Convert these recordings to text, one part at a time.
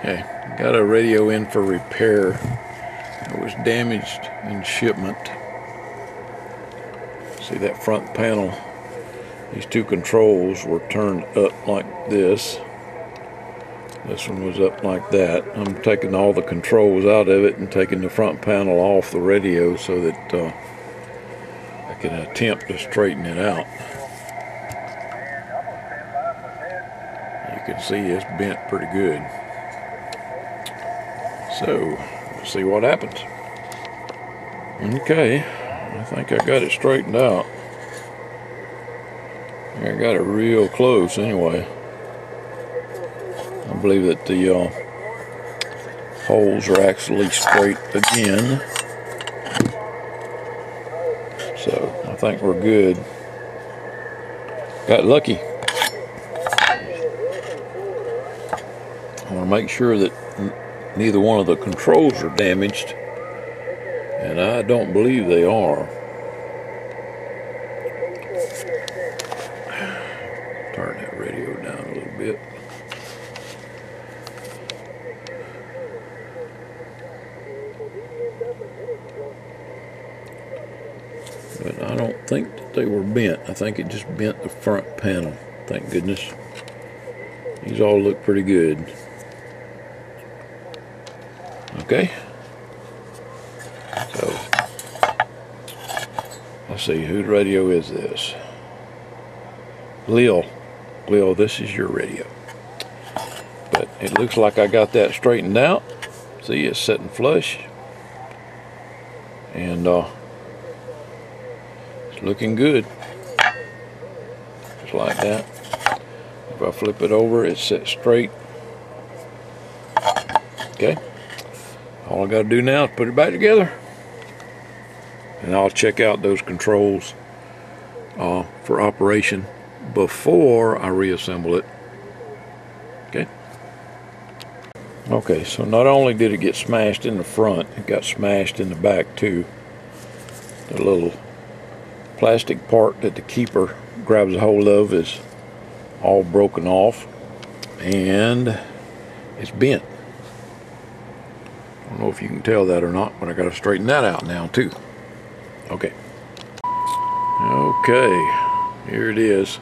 Okay, got a radio in for repair. It was damaged in shipment. See that front panel? These two controls were turned up like this. This one was up like that. I'm taking all the controls out of it and taking the front panel off the radio so that I can attempt to straighten it out. You can see it's bent pretty good. So, let's see what happens. Okay, I think I got it straightened out. I got it real close anyway. I believe that the holes are actually straight again. So, I think we're good. Got lucky. I want to make sure that neither one of the controls are damaged, and I don't believe they are. Turn that radio down a little bit. But I don't think that they were bent. I think it just bent the front panel. Thank goodness. These all look pretty good. Okay, so let's see, whose radio is this? Lil, this is your radio. But it looks like I got that straightened out. See, it's sitting flush, and it's looking good, just like that. If I flip it over, it's set straight. Okay. All I got to do now is put it back together, and I'll check out those controls for operation before I reassemble it. Okay, so not only did it get smashed in the front, it got smashed in the back too. The little plastic part that the keeper grabs a hold of is all broken off, and it's bent. I don't know if you can tell that or not, but I got to straighten that out now too. Okay, here it is.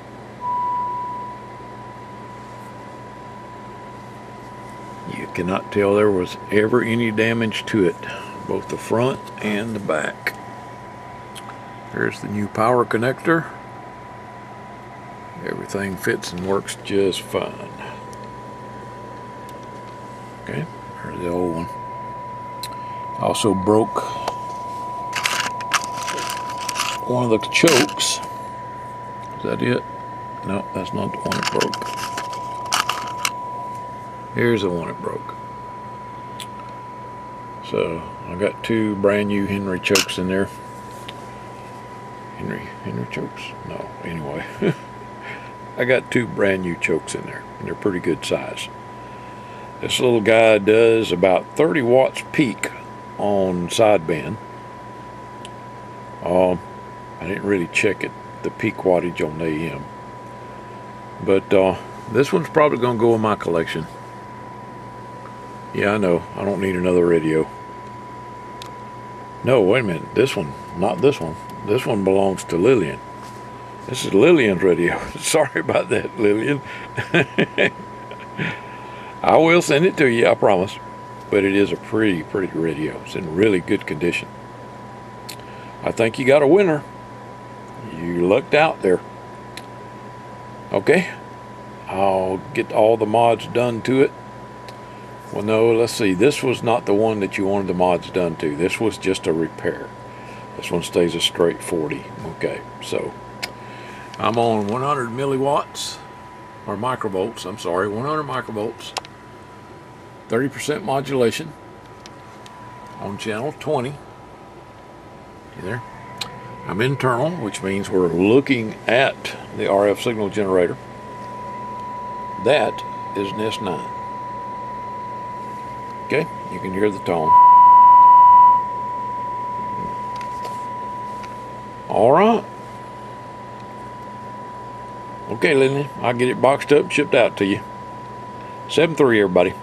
You cannot tell there was ever any damage to it, both the front and the back. There's the new power connector. Everything fits and works just fine. Okay, there's the old one. Also broke one of the chokes. Is that it? No, that's not the one that broke. Here's the one that broke. So I got two brand new Henry chokes in there. Henry chokes? No, anyway. I got two brand new chokes in there, and they're pretty good size. This little guy does about 30 watts peak on sideband. I didn't really check it, the peak wattage on AM, but this one's probably going to go in my collection. Yeah, I know, I don't need another radio. No, wait a minute, this one, not this one. This one belongs to Lilian. This is Lilian's radio. Sorry about that, Lilian. I will send it to you, I promise. But it is a pretty radio. It's in really good condition. I think you got a winner. You lucked out there. Okay, I'll get all the mods done to it. Well, no, let's see. This was not the one that you wanted the mods done to. This was just a repair. This one stays a straight 40. Okay, so I'm on 100 milliwatts, or microvolts, I'm sorry, 100 microvolts. 30% modulation on channel 20. You there? I'm internal, which means we're looking at the RF signal generator. That is an S9. Okay, you can hear the tone. All right. Okay, Lilian, I'll get it boxed up and shipped out to you. 7-3, everybody.